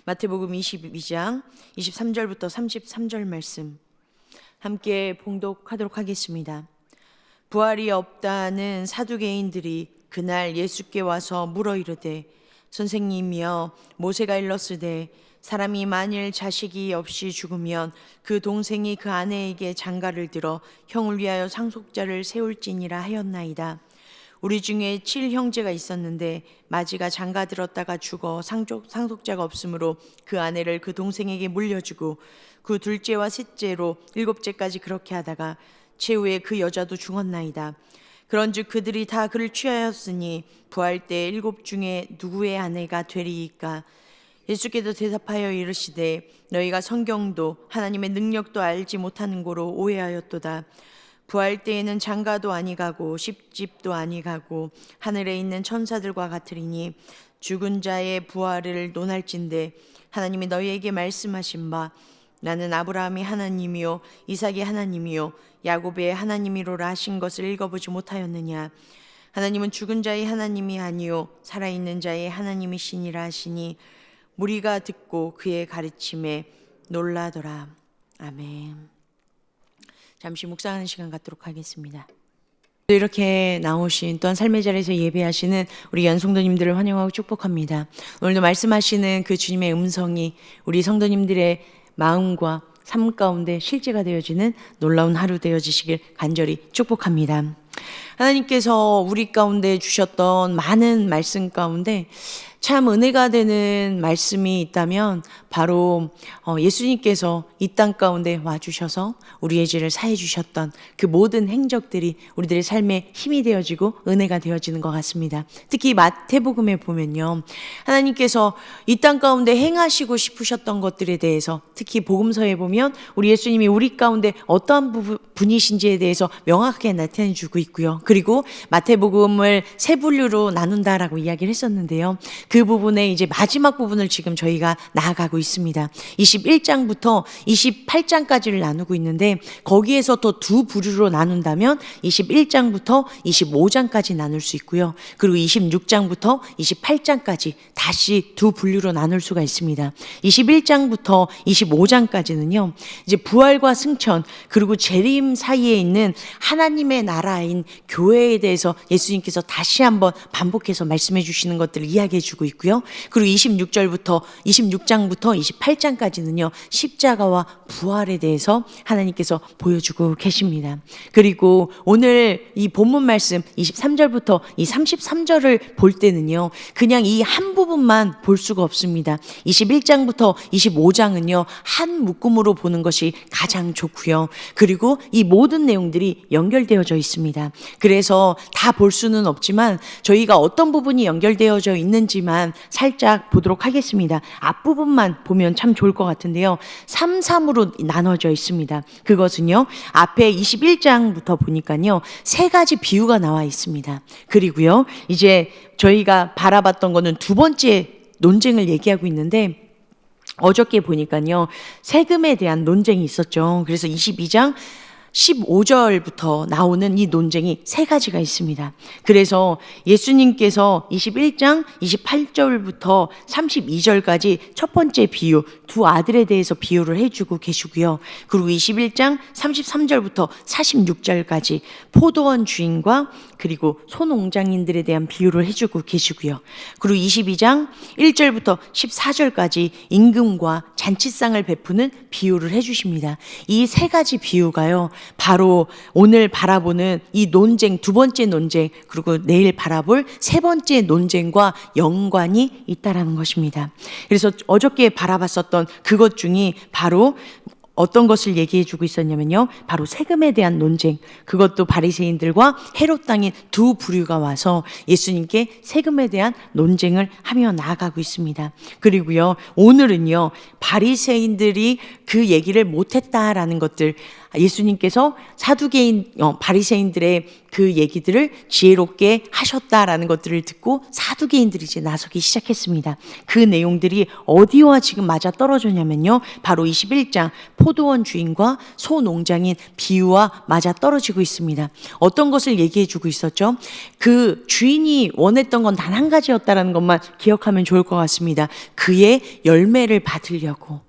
마태복음 22장 23절부터 33절 말씀 함께 봉독하도록 하겠습니다. 부활이 없다는 사두개인들이 그날 예수께 와서 물어 이르되 선생님이여 모세가 일렀으되 사람이 만일 자식이 없이 죽으면 그 동생이 그 아내에게 장가를 들어 형을 위하여 상속자를 세울지니라 하였나이다. 우리 중에 7형제가 있었는데 마지가 장가 들었다가 죽어 상속자가 없으므로 그 아내를 그 동생에게 물려주고 그 둘째와 셋째로 7째까지 그렇게 하다가 최후에 그 여자도 죽었나이다. 그런즉 그들이 다 그를 취하였으니 부활 때 7 중에 누구의 아내가 되리이까? 예수께서 대답하여 이르시되 너희가 성경도 하나님의 능력도 알지 못하는 고로 오해하였도다. 부활 때에는 장가도 아니가고 십집도 아니가고 하늘에 있는 천사들과 같으리니 죽은 자의 부활을 논할진대 하나님이 너희에게 말씀하신 바 나는 아브라함이 하나님이요 이삭이 하나님이요 야곱의 하나님이로라 하신 것을 읽어보지 못하였느냐? 하나님은 죽은 자의 하나님이 아니요 살아있는 자의 하나님이시니라 하시니 무리가 듣고 그의 가르침에 놀라더라. 아멘. 잠시 묵상하는 시간 갖도록 하겠습니다. 이렇게 나오신 또한 삶의 자리에서 예배하시는 우리 연성도님들을 환영하고 축복합니다. 오늘도 말씀하시는 그 주님의 음성이 우리 성도님들의 마음과 삶 가운데 실제가 되어지는 놀라운 하루 되어지시길 간절히 축복합니다. 하나님께서 우리 가운데 주셨던 많은 말씀 가운데 참 은혜가 되는 말씀이 있다면 바로 예수님께서 이 땅 가운데 와주셔서 우리의 죄를 사해 주셨던 그 모든 행적들이 우리들의 삶에 힘이 되어지고 은혜가 되어지는 것 같습니다. 특히 마태복음에 보면요, 하나님께서 이 땅 가운데 행하시고 싶으셨던 것들에 대해서 특히 복음서에 보면 우리 예수님이 우리 가운데 어떠한 분이신지에 대해서 명확하게 나타내 주고 있고요. 그리고 마태복음을 세 분류로 나눈다라고 이야기를 했었는데요. 그 부분에 이제 마지막 부분을 지금 저희가 나아가고 있습니다. 21장부터 28장까지를 나누고 있는데 거기에서 또 두 부류로 나눈다면 21장부터 25장까지 나눌 수 있고요. 그리고 26장부터 28장까지 다시 두 분류로 나눌 수가 있습니다. 21장부터 25장까지는요. 이제 부활과 승천 그리고 재림 사이에 있는 하나님의 나라인 교회에 대해서 예수님께서 다시 한번 반복해서 말씀해 주시는 것들을 이야기해 주고 있고요. 그리고 26장부터 28장까지는요. 십자가와 부활에 대해서 하나님께서 보여주고 계십니다. 그리고 오늘 이 본문 말씀 23절부터 이 33절을 볼 때는요. 그냥 이 한 부분만 볼 수가 없습니다. 21장부터 25장은요. 한 묶음으로 보는 것이 가장 좋고요. 그리고 이 모든 내용들이 연결되어져 있습니다. 그래서 다 볼 수는 없지만 저희가 어떤 부분이 연결되어져 있는지만 살짝 보도록 하겠습니다. 앞부분만 보면 참 좋을 것 같은데요. 3, 3으로 나눠져 있습니다. 그것은요. 앞에 21장부터 보니까요. 세 가지 비유가 나와 있습니다. 그리고요. 이제 저희가 바라봤던 거는 두 번째 논쟁을 얘기하고 있는데 어저께 보니까요. 세금에 대한 논쟁이 있었죠. 그래서 22장 15절부터 나오는 이 논쟁이 세 가지가 있습니다. 그래서 예수님께서 21장 28절부터 32절까지 첫 번째 비유, 두 아들에 대해서 비유를 해주고 계시고요. 그리고 21장 33절부터 46절까지 포도원 주인과 그리고 소농장인들에 대한 비유를 해주고 계시고요. 그리고 22장 1절부터 14절까지 임금과 잔치상을 베푸는 비유를 해주십니다. 이 세 가지 비유가요. 바로 오늘 바라보는 이 논쟁, 두 번째 논쟁, 그리고 내일 바라볼 세 번째 논쟁과 연관이 있다라는 것입니다. 그래서 어저께 바라봤었던 그것 중에 바로 어떤 것을 얘기해 주고 있었냐면요. 바로 세금에 대한 논쟁. 그것도 바리새인들과 헤롯 땅인 두 부류가 와서 예수님께 세금에 대한 논쟁을 하며 나아가고 있습니다. 그리고요. 오늘은요. 바리새인들이 그 얘기를 못했다라는 것들 예수님께서 사두개인 바리새인들의 그 얘기들을 지혜롭게 하셨다라는 것들을 듣고 사두개인들이 이제 나서기 시작했습니다. 그 내용들이 어디와 지금 맞아 떨어졌냐면요. 바로 21장 포도원 주인과 소 농장인 비유와 맞아 떨어지고 있습니다. 어떤 것을 얘기해 주고 있었죠? 그 주인이 원했던 건 단 한 가지였다라는 것만 기억하면 좋을 것 같습니다. 그의 열매를 받으려고,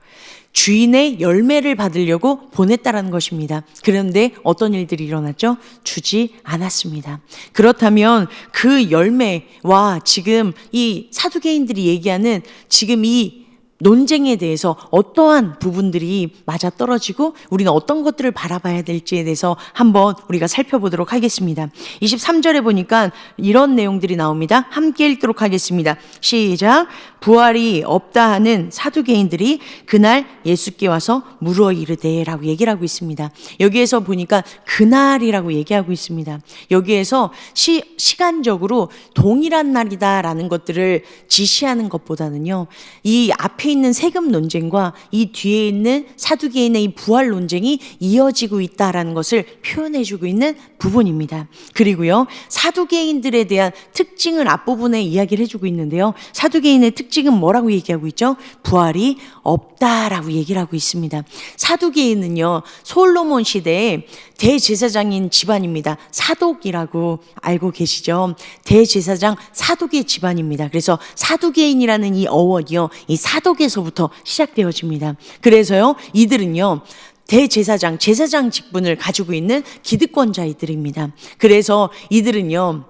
주인의 열매를 받으려고 보냈다라는 것입니다. 그런데 어떤 일들이 일어났죠? 주지 않았습니다. 그렇다면 그 열매와 지금 이 사두개인들이 얘기하는 지금 이 논쟁에 대해서 어떠한 부분들이 맞아떨어지고 우리는 어떤 것들을 바라봐야 될지에 대해서 한번 우리가 살펴보도록 하겠습니다. 23절에 보니까 이런 내용들이 나옵니다. 함께 읽도록 하겠습니다. 시작. 부활이 없다 하는 사두개인들이 그날 예수께 와서 물어 이르되 라고 얘기를 하고 있습니다. 여기에서 보니까 그날이라고 얘기하고 있습니다. 여기에서 시간적으로 동일한 날이다라는 것들을 지시하는 것보다는요, 이 앞에 있는 세금 논쟁과 이 뒤에 있는 사두개인의 이 부활 논쟁이 이어지고 있다라는 것을 표현해주고 있는 부분입니다. 그리고요, 사두개인들에 대한 특징을 앞부분에 이야기를 해주고 있는데요, 사두개인의 특징은 뭐라고 얘기하고 있죠? 부활이 없다라고 얘기를 하고 있습니다. 사두개인은요, 솔로몬 시대에 대제사장인 집안입니다. 사독이라고 알고 계시죠? 대제사장 사독의 집안입니다. 그래서 사두개인이라는 이 어원이요, 이 사독에서부터 시작되어집니다. 그래서요, 이들은요, 대제사장, 제사장 직분을 가지고 있는 기득권자이들입니다. 그래서 이들은요,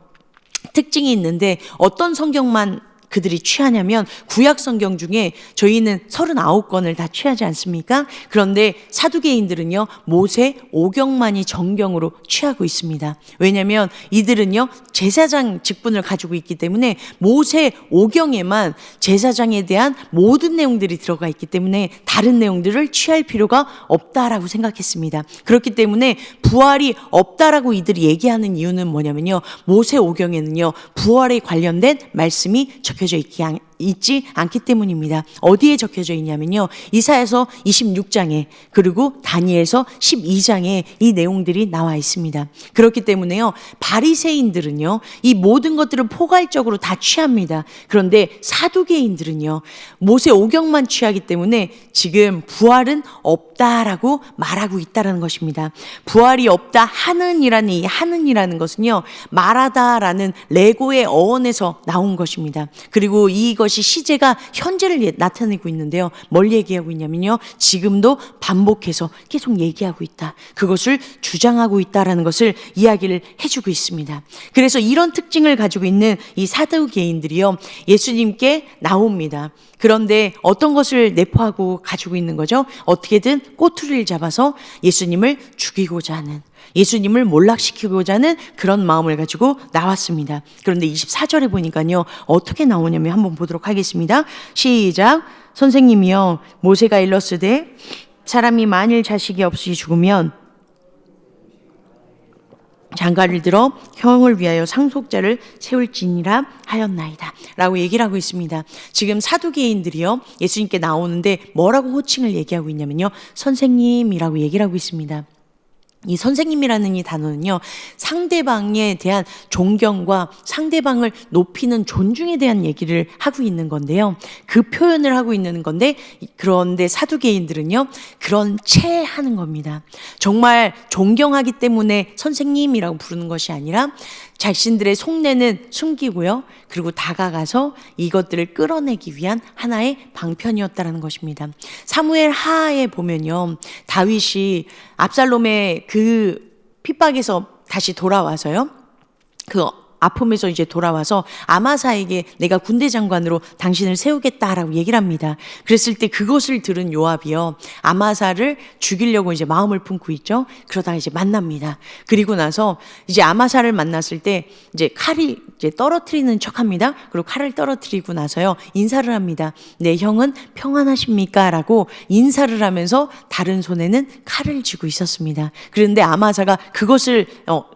특징이 있는데 어떤 성경만 그들이 취하냐면 구약 성경 중에 저희는 39권을 다 취하지 않습니까? 그런데 사두개인들은요, 모세 오경만이 정경으로 취하고 있습니다. 왜냐하면 이들은요, 제사장 직분을 가지고 있기 때문에 모세 오경에만 제사장에 대한 모든 내용들이 들어가 있기 때문에 다른 내용들을 취할 필요가 없다라고 생각했습니다. 그렇기 때문에 부활이 없다라고 이들이 얘기하는 이유는 뭐냐면요, 모세 오경에는요, 부활에 관련된 말씀이 적혀져 있지 않기 때문입니다. 어디에 적혀져 있냐면요, 이사야서 26장에 그리고 다니엘서 12장에 이 내용들이 나와 있습니다. 그렇기 때문에요, 바리새인들은요, 이 모든 것들을 포괄적으로 다 취합니다. 그런데 사두개인들은요, 모세 오경만 취하기 때문에 지금 부활은 없다라고 말하고 있다라는 것입니다. 부활이 없다 하는이라는 이 하는이라는 것은요, 말하다라는 레고의 어원에서 나온 것입니다. 그리고 이것이 시제가 현재를 나타내고 있는데요, 뭘 얘기하고 있냐면요, 지금도 반복해서 계속 얘기하고 있다, 그것을 주장하고 있다라는 것을 이야기를 해주고 있습니다. 그래서 이런 특징을 가지고 있는 이 사두개인들이요, 예수님께 나옵니다. 그런데 어떤 것을 내포하고 가지고 있는 거죠? 어떻게든 꼬투리를 잡아서 예수님을 죽이고자 하는, 예수님을 몰락시키고자 하는 그런 마음을 가지고 나왔습니다. 그런데 24절에 보니까요, 어떻게 나오냐면 한번 보도록 하겠습니다. 시작. 선생님이요, 모세가 일렀으되 사람이 만일 자식이 없이 죽으면 장가를 들어 형을 위하여 상속자를 세울지니라 하였나이다 라고 얘기를 하고 있습니다. 지금 사두개인들이요, 예수님께 나오는데 뭐라고 호칭을 얘기하고 있냐면요, 선생님이라고 얘기를 하고 있습니다. 이 선생님이라는 이 단어는요, 상대방에 대한 존경과 상대방을 높이는 존중에 대한 얘기를 하고 있는 건데요, 그 표현을 하고 있는 건데, 그런데 사두개인들은요, 그런 채 하는 겁니다. 정말 존경하기 때문에 선생님이라고 부르는 것이 아니라 자신들의 속내는 숨기고요, 그리고 다가가서 이것들을 끌어내기 위한 하나의 방편이었다라는 것입니다. 사무엘 하에 보면요, 다윗이 압살롬의 그 핍박에서 다시 돌아와서요, 그 아픔에서 이제 돌아와서 아마사에게 내가 군대 장관으로 당신을 세우겠다라고 얘기를 합니다. 그랬을 때 그것을 들은 요압이요, 아마사를 죽이려고 이제 마음을 품고 있죠. 그러다가 이제 만납니다. 그리고 나서 이제 아마사를 만났을 때 이제 칼이 이제 떨어뜨리는 척합니다. 그리고 칼을 떨어뜨리고 나서요, 인사를 합니다. 내 형은 평안하십니까? 라고 인사를 하면서 다른 손에는 칼을 쥐고 있었습니다. 그런데 아마사가 그것을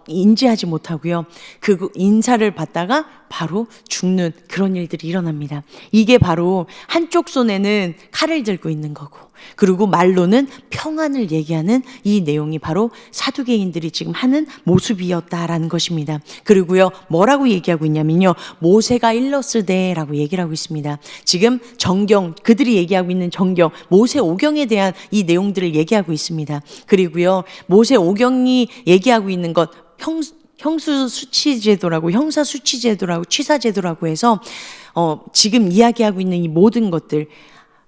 인지하지 못하고요, 그 인사를 받다가 바로 죽는 그런 일들이 일어납니다. 이게 바로 한쪽 손에는 칼을 들고 있는 거고 그리고 말로는 평안을 얘기하는 이 내용이 바로 사두개인들이 지금 하는 모습이었다라는 것입니다. 그리고요, 뭐라고 얘기하고 있냐면요, 모세가 일렀으되라고 얘기를 하고 있습니다. 지금 정경, 그들이 얘기하고 있는 정경, 모세 오경에 대한 이 내용들을 얘기하고 있습니다. 그리고요, 모세 오경이 얘기하고 있는 것, 형수수치제도라고, 형사수치제도라고, 취사제도라고 해서 지금 이야기하고 있는 이 모든 것들,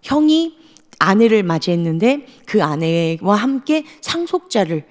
형이 아내를 맞이했는데 그 아내와 함께 상속자를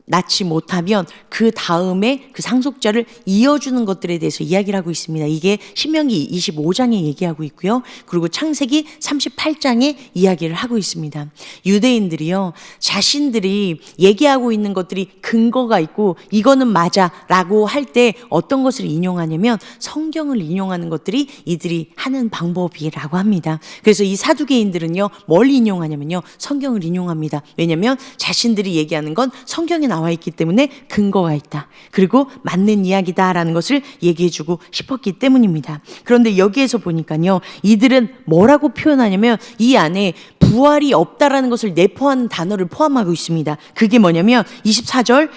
낳지 못하면 그 다음에 그 상속자를 이어주는 것들에 대해서 이야기를 하고 있습니다. 이게 신명기 25장에 얘기하고 있고요. 그리고 창세기 38장에 이야기를 하고 있습니다. 유대인들이요, 자신들이 얘기하고 있는 것들이 근거가 있고 이거는 맞아 라고 할 때 어떤 것을 인용하냐면 성경을 인용하는 것들이 이들이 하는 방법이라고 합니다. 그래서 이 사두개인들은요, 뭘 인용하냐면요, 성경을 인용합니다. 왜냐하면 자신들이 얘기하는 건 성경에 나와 있기 때문에 근거가 있다. 그리고 맞는 이야기다라는 것을 얘기해주고 싶었기 때문입니다. 그런데 여기에서 보니까요, 이들은 뭐라고 표현하냐면 이 안에 부활이 없다라는 것을 내포하는 단어를 포함하고 있습니다. 그게 뭐냐면 24절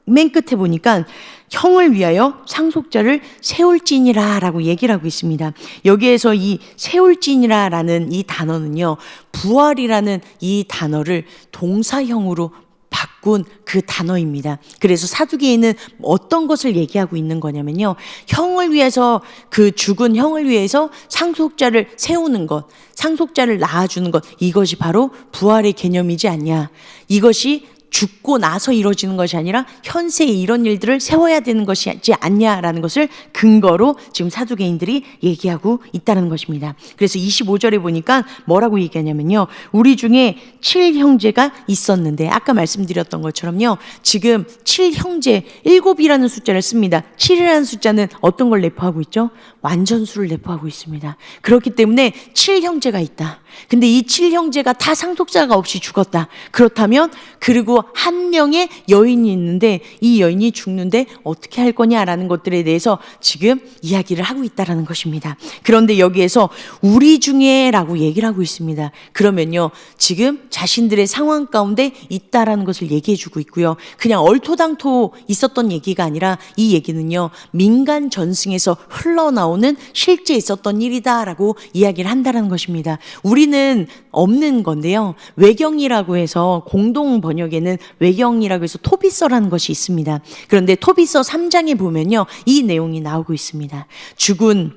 맨 끝에 보니까 형을 위하여 상속자를 세울지니라 라고 얘기를 하고 있습니다. 여기에서 이 세울지니라 라는 이 단어는요, 부활이라는 이 단어를 동사형으로 바꾼 그 단어입니다. 그래서 사두개인은 어떤 것을 얘기하고 있는 거냐면요, 형을 위해서, 그 죽은 형을 위해서 상속자를 세우는 것, 상속자를 낳아주는 것, 이것이 바로 부활의 개념이지 않냐. 이것이 죽고 나서 이루어지는 것이 아니라 현세에 이런 일들을 세워야 되는 것이지 않냐라는 것을 근거로 지금 사두개인들이 얘기하고 있다는 것입니다. 그래서 25절에 보니까 뭐라고 얘기하냐면요, 우리 중에 7형제가 있었는데, 아까 말씀드렸던 것처럼요, 지금 7형제, 7이라는 숫자를 씁니다. 7이라는 숫자는 어떤 걸 내포하고 있죠? 완전수를 내포하고 있습니다. 그렇기 때문에 7형제가 있다. 근데 이 7형제가 다 상속자가 없이 죽었다. 그렇다면, 그리고 한 명의 여인이 있는데 이 여인이 죽는데 어떻게 할 거냐라는 것들에 대해서 지금 이야기를 하고 있다라는 것입니다. 그런데 여기에서 우리 중에라고 얘기를 하고 있습니다. 그러면요, 지금 자신들의 상황 가운데 있다라는 것을 얘기해 주고 있고요. 그냥 얼토당토 있었던 얘기가 아니라 이 얘기는요, 민간 전승에서 흘러나오는 실제 있었던 일이다라고 이야기를 한다라는 것입니다. 우리는 없는 건데요, 외경이라고 해서 공동 번역에는 외경이라고 해서 토비서라는 것이 있습니다. 그런데 토비서 3장에 보면요, 이 내용이 나오고 있습니다. 죽은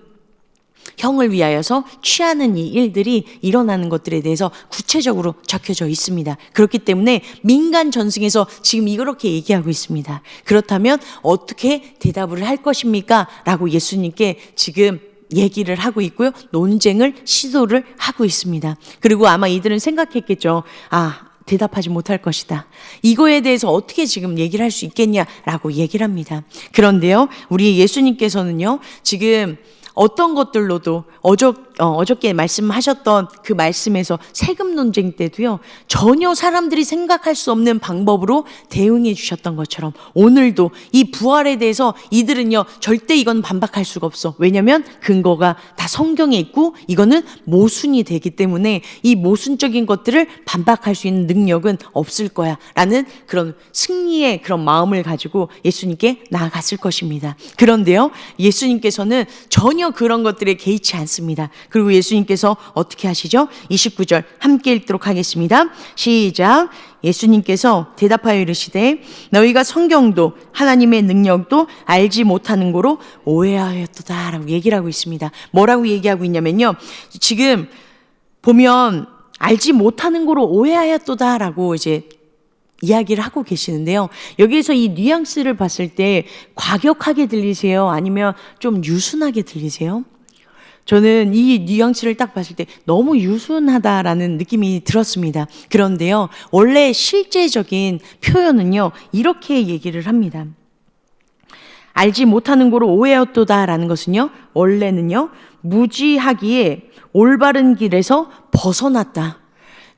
형을 위하여서 취하는 이 일들이 일어나는 것들에 대해서 구체적으로 적혀져 있습니다. 그렇기 때문에 민간 전승에서 지금 이렇게 얘기하고 있습니다. 그렇다면 어떻게 대답을 할 것입니까? 라고 예수님께 지금 얘기를 하고 있고요, 논쟁을 시도를 하고 있습니다. 그리고 아마 이들은 생각했겠죠. 대답하지 못할 것이다. 이거에 대해서 어떻게 지금 얘기를 할 수 있겠냐라고 얘기를 합니다. 그런데요, 우리 예수님께서는요, 지금 어떤 것들로도 어저께 말씀하셨던 그 말씀에서 세금 논쟁 때도요, 전혀 사람들이 생각할 수 없는 방법으로 대응해 주셨던 것처럼 오늘도 이 부활에 대해서 이들은요, 절대 이건 반박할 수가 없어. 왜냐하면 근거가 다 성경에 있고 이거는 모순이 되기 때문에 이 모순적인 것들을 반박할 수 있는 능력은 없을 거야 라는 그런 승리의 그런 마음을 가지고 예수님께 나아갔을 것입니다. 그런데요, 예수님께서는 전혀 그런 것들에 개의치 않습니다. 그리고 예수님께서 어떻게 하시죠? 29절 함께 읽도록 하겠습니다. 시작. 예수님께서 대답하여 이르시되 너희가 성경도 하나님의 능력도 알지 못하는 거로 오해하였도다 라고 얘기를 하고 있습니다. 뭐라고 얘기하고 있냐면요, 지금 보면 알지 못하는 거로 오해하였도다 라고 이제 이야기를 하고 계시는데요, 여기에서 이 뉘앙스를 봤을 때 과격하게 들리세요? 아니면 좀 유순하게 들리세요? 저는 이 뉘앙스를 딱 봤을 때 너무 유순하다라는 느낌이 들었습니다. 그런데요, 원래 실제적인 표현은요, 이렇게 얘기를 합니다. 알지 못하는 거로 오해였도다라는 것은요, 원래는요, 무지하기에 올바른 길에서 벗어났다.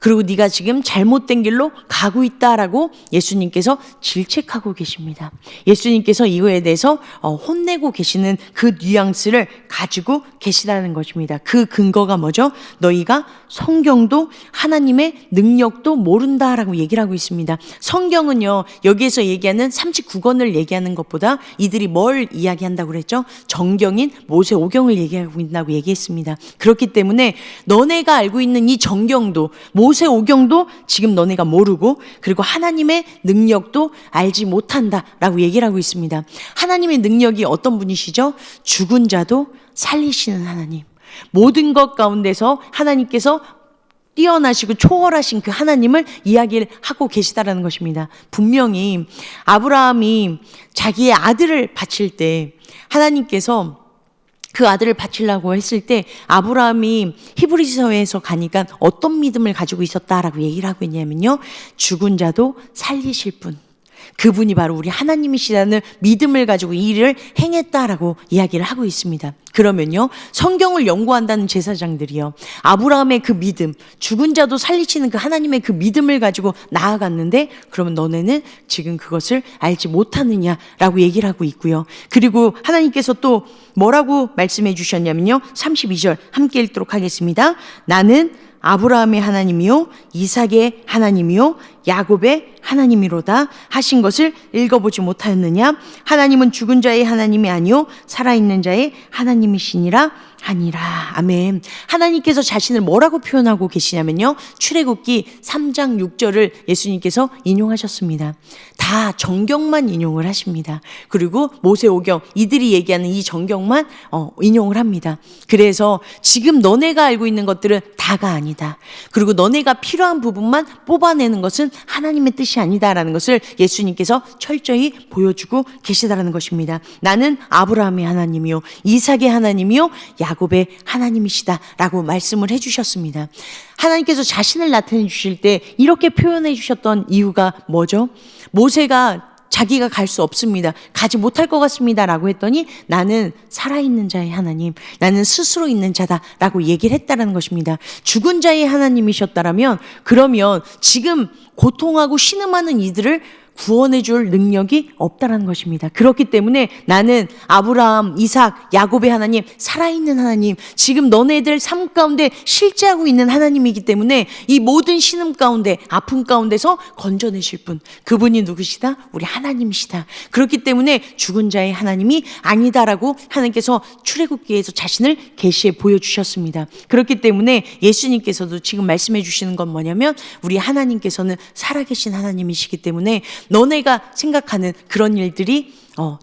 그리고 네가 지금 잘못된 길로 가고 있다라고 예수님께서 질책하고 계십니다. 예수님께서 이거에 대해서 혼내고 계시는 그 뉘앙스를 가지고 계시다는 것입니다. 그 근거가 뭐죠? 너희가 성경도 하나님의 능력도 모른다라고 얘기를 하고 있습니다. 성경은요, 여기에서 얘기하는 39권을 얘기하는 것보다 이들이 뭘 이야기한다고 그랬죠? 정경인 모세오경을 얘기하고 있다고 얘기했습니다. 그렇기 때문에 너네가 알고 있는 이 정경도 모세오경도 지금 너네가 모르고, 그리고 하나님의 능력도 알지 못한다라고 얘기를 하고 있습니다. 하나님의 능력이 어떤 분이시죠? 죽은 자도 살리시는 하나님. 모든 것 가운데서 하나님께서 뛰어나시고 초월하신 그 하나님을 이야기를 하고 계시다라는 것입니다. 분명히 아브라함이 자기의 아들을 바칠 때 하나님께서 그 아들을 바치려고 했을 때 아브라함이 히브리서에서 가니까 어떤 믿음을 가지고 있었다라고 얘기를 하고 있냐면요, 죽은 자도 살리실 분, 그분이 바로 우리 하나님이시라는 믿음을 가지고 이 일을 행했다라고 이야기를 하고 있습니다. 그러면요, 성경을 연구한다는 제사장들이요, 아브라함의 그 믿음, 죽은 자도 살리시는 그 하나님의 그 믿음을 가지고 나아갔는데, 그러면 너네는 지금 그것을 알지 못하느냐라고 얘기를 하고 있고요. 그리고 하나님께서 또 뭐라고 말씀해 주셨냐면요, 32절 함께 읽도록 하겠습니다. 나는 아브라함의 하나님이요 이삭의 하나님이요 야곱의 하나님이로다 하신 것을 읽어보지 못하였느냐? 하나님은 죽은 자의 하나님이 아니요 살아있는 자의 하나님이시니라 하니라. 아멘. 하나님께서 자신을 뭐라고 표현하고 계시냐면요, 출애굽기 3장 6절을 예수님께서 인용하셨습니다. 다 정경만 인용을 하십니다. 그리고 모세오경, 이들이 얘기하는 이 정경만 인용을 합니다. 그래서 지금 너네가 알고 있는 것들은 다가 아니다. 그리고 너네가 필요한 부분만 뽑아내는 것은 하나님의 뜻이 아니다라는 것을 예수님께서 철저히 보여주고 계시다라는 것입니다. 나는 아브라함의 하나님이요 이삭의 하나님이요 야곱의 하나님이시다라고 말씀을 해주셨습니다. 하나님께서 자신을 나타내 주실 때 이렇게 표현해 주셨던 이유가 뭐죠? 모세가 자기가 갈 수 없습니다, 가지 못할 것 같습니다 라고 했더니 나는 살아있는 자의 하나님, 나는 스스로 있는 자다라고 얘기를 했다는 것입니다. 죽은 자의 하나님이셨다라면 그러면 지금 고통하고 신음하는 이들을 구원해 줄 능력이 없다라는 것입니다. 그렇기 때문에 나는 아브라함, 이삭, 야곱의 하나님, 살아있는 하나님, 지금 너네들 삶 가운데 실제하고 있는 하나님이기 때문에 이 모든 신음 가운데, 아픔 가운데서 건져내실 분, 그분이 누구시다? 우리 하나님이시다. 그렇기 때문에 죽은 자의 하나님이 아니다라고 하나님께서 출애굽기에서 자신을 계시해 보여주셨습니다. 그렇기 때문에 예수님께서도 지금 말씀해 주시는 건 뭐냐면 우리 하나님께서는 살아계신 하나님이시기 때문에 너네가 생각하는 그런 일들이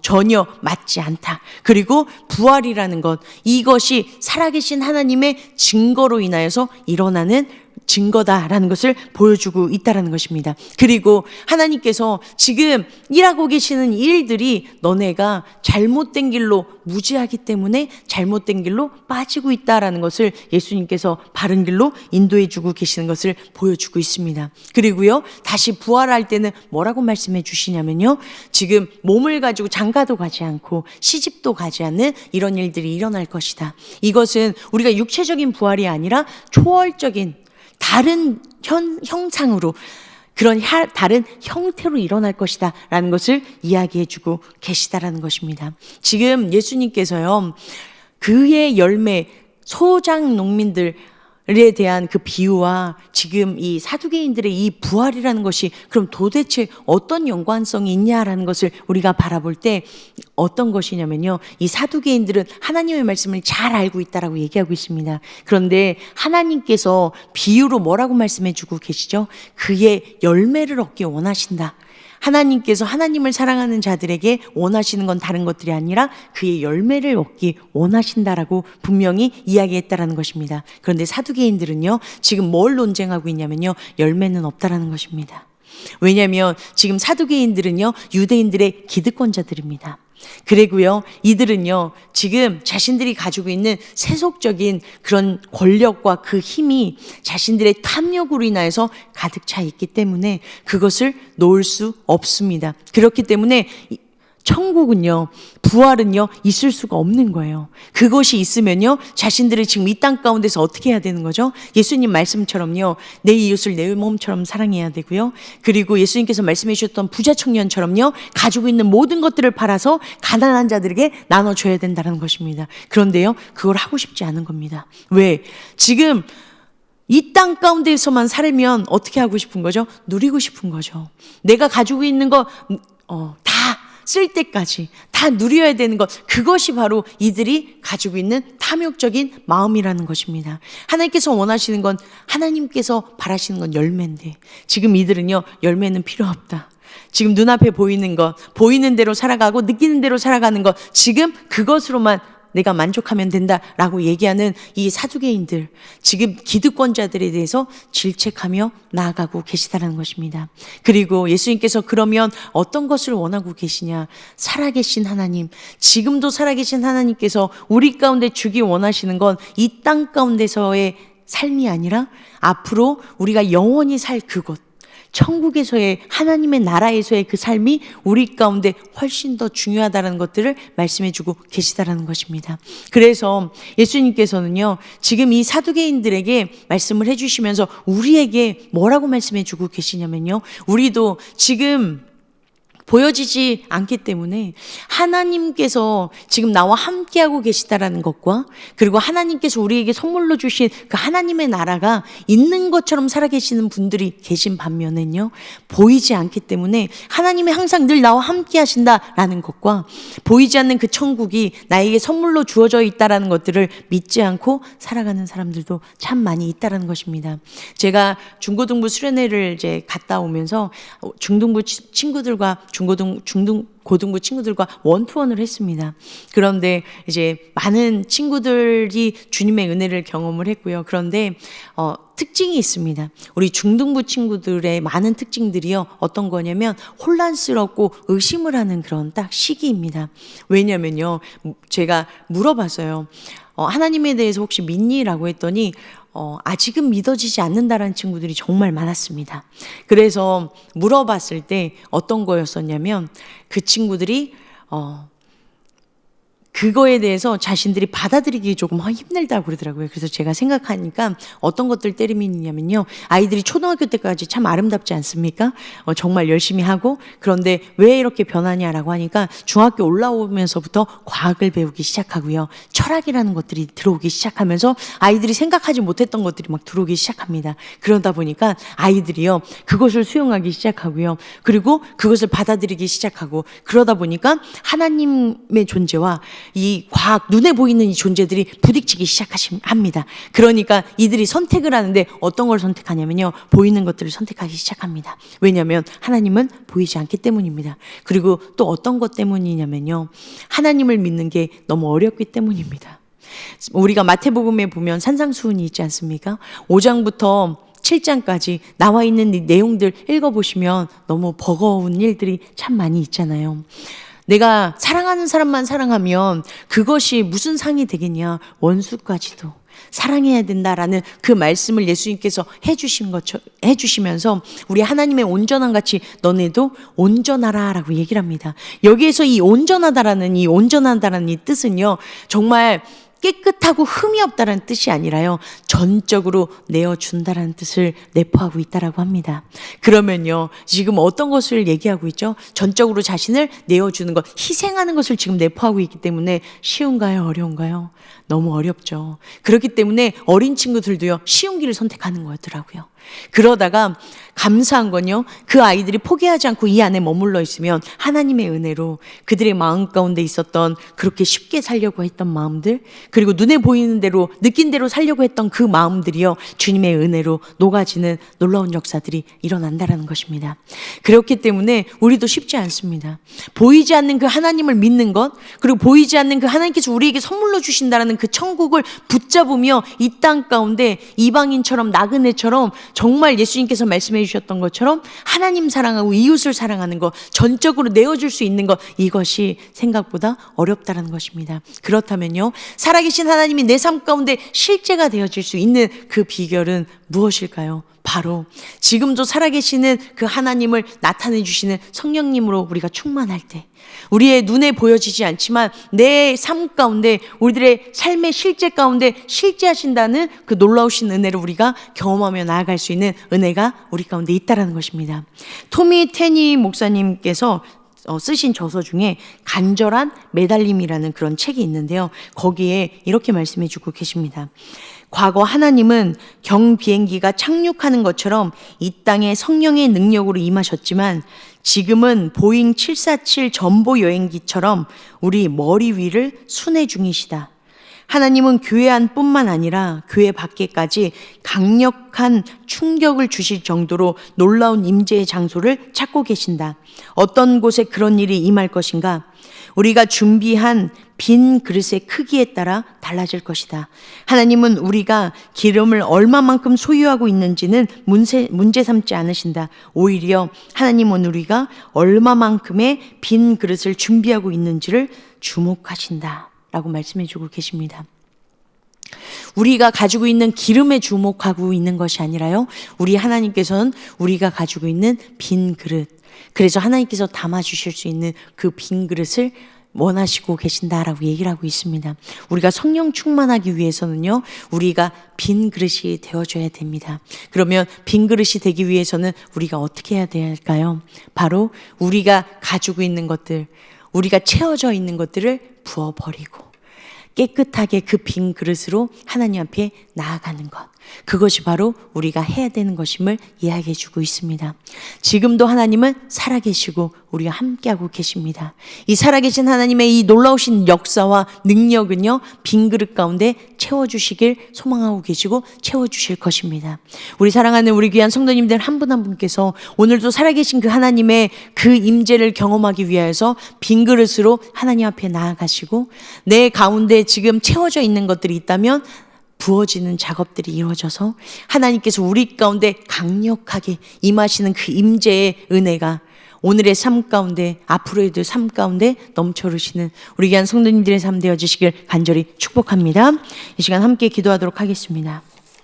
전혀 맞지 않다. 그리고 부활이라는 것, 이것이 살아계신 하나님의 증거로 인하여서 일어나는 증거다라는 것을 보여주고 있다라는 것입니다. 그리고 하나님께서 지금 일하고 계시는 일들이 너네가 잘못된 길로 무지하기 때문에 잘못된 길로 빠지고 있다라는 것을 예수님께서 바른 길로 인도해 주고 계시는 것을 보여주고 있습니다. 그리고요, 다시 부활할 때는 뭐라고 말씀해 주시냐면요, 지금 몸을 가지고 장가도 가지 않고 시집도 가지 않는 이런 일들이 일어날 것이다. 이것은 우리가 육체적인 부활이 아니라 초월적인 다른 형상으로, 그런 다른 형태로 일어날 것이다 라는 것을 이야기해 주고 계시다라는 것입니다. 지금 예수님께서요, 그의 열매, 소장 농민들에 대한 그 비유와 지금 이 사두개인들의 이 부활이라는 것이 그럼 도대체 어떤 연관성이 있냐라는 것을 우리가 바라볼 때 어떤 것이냐면요, 이 사두개인들은 하나님의 말씀을 잘 알고 있다라고 얘기하고 있습니다. 그런데 하나님께서 비유로 뭐라고 말씀해 주고 계시죠? 그의 열매를 얻기 원하신다. 하나님께서 하나님을 사랑하는 자들에게 원하시는 건 다른 것들이 아니라 그의 열매를 얻기 원하신다라고 분명히 이야기했다라는 것입니다. 그런데 사두개인들은요, 지금 뭘 논쟁하고 있냐면요, 열매는 없다라는 것입니다. 왜냐하면 지금 사두개인들은요, 유대인들의 기득권자들입니다. 그리고요, 이들은요, 지금 자신들이 가지고 있는 세속적인 그런 권력과 그 힘이 자신들의 탐욕으로 인하여서 가득 차 있기 때문에 그것을 놓을 수 없습니다. 그렇기 때문에 천국은요, 부활은요, 있을 수가 없는 거예요. 그것이 있으면요, 자신들이 지금 이 땅 가운데서 어떻게 해야 되는 거죠? 예수님 말씀처럼요, 내 이웃을 내 몸처럼 사랑해야 되고요. 그리고 예수님께서 말씀해 주셨던 부자 청년처럼요, 가지고 있는 모든 것들을 팔아서 가난한 자들에게 나눠줘야 된다는 것입니다. 그런데요, 그걸 하고 싶지 않은 겁니다. 왜? 지금 이 땅 가운데에서만 살면 어떻게 하고 싶은 거죠? 누리고 싶은 거죠. 내가 가지고 있는 거 다 쓸 때까지 다 누려야 되는 것, 그것이 바로 이들이 가지고 있는 탐욕적인 마음이라는 것입니다. 하나님께서 원하시는 건, 하나님께서 바라시는 건 열매인데 지금 이들은요, 열매는 필요 없다. 지금 눈앞에 보이는 것, 보이는 대로 살아가고 느끼는 대로 살아가는 것, 지금 그것으로만 내가 만족하면 된다라고 얘기하는 이 사두개인들, 지금 기득권자들에 대해서 질책하며 나아가고 계시다는 것입니다. 그리고 예수님께서 그러면 어떤 것을 원하고 계시냐? 살아계신 하나님, 지금도 살아계신 하나님께서 우리 가운데 주기 원하시는 건 이 땅 가운데서의 삶이 아니라 앞으로 우리가 영원히 살 그곳, 천국에서의, 하나님의 나라에서의 그 삶이 우리 가운데 훨씬 더 중요하다는 것들을 말씀해 주고 계시다는 것입니다. 그래서 예수님께서는요, 지금 이 사두개인들에게 말씀을 해 주시면서 우리에게 뭐라고 말씀해 주고 계시냐면요, 우리도 지금 보여지지 않기 때문에 하나님께서 지금 나와 함께하고 계시다라는 것과, 그리고 하나님께서 우리에게 선물로 주신 그 하나님의 나라가 있는 것처럼 살아계시는 분들이 계신 반면에는요, 보이지 않기 때문에 하나님이 항상 늘 나와 함께 하신다라는 것과, 보이지 않는 그 천국이 나에게 선물로 주어져 있다라는 것들을 믿지 않고 살아가는 사람들도 참 많이 있다라는 것입니다. 제가 중고등부 수련회를 이제 갔다 오면서 중등부 친구들과 고등부 친구들과 원투원을 했습니다. 그런데 이제 많은 친구들이 주님의 은혜를 경험을 했고요. 그런데 특징이 있습니다. 우리 중등부 친구들의 많은 특징들이요, 어떤 거냐면 혼란스럽고 의심을 하는 그런 딱 시기입니다. 왜냐면요, 제가 물어봤어요. 하나님에 대해서 혹시 믿니?라고 했더니 아직은 믿어지지 않는다라는 친구들이 정말 많았습니다. 그래서 물어봤을 때 어떤 거였었냐면, 그 친구들이 그거에 대해서 자신들이 받아들이기 조금 힘들다고 그러더라고요. 그래서 제가 생각하니까 어떤 것들 때문이냐면요, 아이들이 초등학교 때까지 참 아름답지 않습니까? 정말 열심히 하고, 그런데 왜 이렇게 변하냐라고 하니까 중학교 올라오면서부터 과학을 배우기 시작하고요, 철학이라는 것들이 들어오기 시작하면서 아이들이 생각하지 못했던 것들이 막 들어오기 시작합니다. 그러다 보니까 아이들이요, 그것을 수용하기 시작하고요, 그리고 그것을 받아들이기 시작하고, 그러다 보니까 하나님의 존재와 이 과학, 눈에 보이는 이 존재들이 부딪히기 시작합니다. 그러니까 이들이 선택을 하는데 어떤 걸 선택하냐면요, 보이는 것들을 선택하기 시작합니다. 왜냐하면 하나님은 보이지 않기 때문입니다. 그리고 또 어떤 것 때문이냐면요, 하나님을 믿는 게 너무 어렵기 때문입니다. 우리가 마태복음에 보면 산상수훈이 있지 않습니까? 5장부터 7장까지 나와 있는 이 내용들 읽어보시면 너무 버거운 일들이 참 많이 있잖아요. 내가 사랑하는 사람만 사랑하면 그것이 무슨 상이 되겠냐? 원수까지도 사랑해야 된다라는 그 말씀을 예수님께서 해주시면서 우리 하나님의 온전한 같이 너네도 온전하라라고 얘기를 합니다. 여기에서 이 온전하다라는 이 뜻은요, 정말 깨끗하고 흠이 없다라는 뜻이 아니라요, 전적으로 내어준다라는 뜻을 내포하고 있다라고 합니다. 그러면요, 지금 어떤 것을 얘기하고 있죠? 전적으로 자신을 내어주는 것, 희생하는 것을 지금 내포하고 있기 때문에 쉬운가요? 어려운가요? 너무 어렵죠. 그렇기 때문에 어린 친구들도요, 쉬운 길을 선택하는 거였더라고요. 그러다가 감사한 건요, 그 아이들이 포기하지 않고 이 안에 머물러 있으면 하나님의 은혜로 그들의 마음 가운데 있었던 그렇게 쉽게 살려고 했던 마음들, 그리고 눈에 보이는 대로 느낀 대로 살려고 했던 그 마음들이요, 주님의 은혜로 녹아지는 놀라운 역사들이 일어난다라는 것입니다. 그렇기 때문에 우리도 쉽지 않습니다. 보이지 않는 그 하나님을 믿는 것, 그리고 보이지 않는 그 하나님께서 우리에게 선물로 주신다라는 그 천국을 붙잡으며 이 땅 가운데 이방인처럼 나그네처럼 정말 예수님께서 말씀해 주셨던 것처럼 하나님 사랑하고 이웃을 사랑하는 것, 전적으로 내어줄 수 있는 것, 이것이 생각보다 어렵다는 것입니다. 그렇다면요, 살아계신 하나님이 내 삶 가운데 실제가 되어질 수 있는 그 비결은 무엇일까요? 바로 지금도 살아계시는 그 하나님을 나타내 주시는 성령님으로 우리가 충만할 때, 우리의 눈에 보여지지 않지만 내 삶 가운데, 우리들의 삶의 실제 가운데 실제하신다는 그 놀라우신 은혜를 우리가 경험하며 나아갈 수 있는 은혜가 우리 가운데 있다라는 것입니다. 토미 테니 목사님께서 쓰신 저서 중에 간절한 매달림이라는 그런 책이 있는데요. 거기에 이렇게 말씀해 주고 계십니다. 과거 하나님은 경비행기가 착륙하는 것처럼 이 땅에 성령의 능력으로 임하셨지만 지금은 보잉 747 전보 여행기처럼 우리 머리 위를 순회 중이시다. 하나님은 교회 안뿐만 아니라 교회 밖에까지 강력한 충격을 주실 정도로 놀라운 임재의 장소를 찾고 계신다. 어떤 곳에 그런 일이 임할 것인가? 우리가 준비한 빈 그릇의 크기에 따라 달라질 것이다. 하나님은 우리가 기름을 얼마만큼 소유하고 있는지는 문제 삼지 않으신다. 오히려 하나님은 우리가 얼마만큼의 빈 그릇을 준비하고 있는지를 주목하신다 라고 말씀해 주고 계십니다. 우리가 가지고 있는 기름에 주목하고 있는 것이 아니라요, 우리 하나님께서는 우리가 가지고 있는 빈 그릇, 그래서 하나님께서 담아주실 수 있는 그 빈 그릇을 원하시고 계신다라고 얘기를 하고 있습니다. 우리가 성령 충만하기 위해서는요, 우리가 빈 그릇이 되어줘야 됩니다. 그러면 빈 그릇이 되기 위해서는 우리가 어떻게 해야 될까요? 바로 우리가 가지고 있는 것들, 우리가 채워져 있는 것들을 부어버리고 깨끗하게 그 빈 그릇으로 하나님 앞에 나아가는 것, 그것이 바로 우리가 해야 되는 것임을 이야기해 주고 있습니다. 지금도 하나님은 살아계시고 우리와 함께하고 계십니다. 이 살아계신 하나님의 이 놀라우신 역사와 능력은요, 빈 그릇 가운데 채워주시길 소망하고 계시고 채워주실 것입니다. 우리 사랑하는 우리 귀한 성도님들 한 분 한 분께서 오늘도 살아계신 그 하나님의 그 임재를 경험하기 위해서 빈 그릇으로 하나님 앞에 나아가시고, 내 가운데 지금 채워져 있는 것들이 있다면 부어지는 작업들이 이루어져서 하나님께서 우리 가운데 강력하게 임하시는 그 임재의 은혜가 오늘의 삶 가운데, 앞으로의 삶 가운데 넘쳐 흐르시는 우리 귀한 성도님들의 삶 되어지시길 간절히 축복합니다. 이 시간 함께 기도하도록 하겠습니다.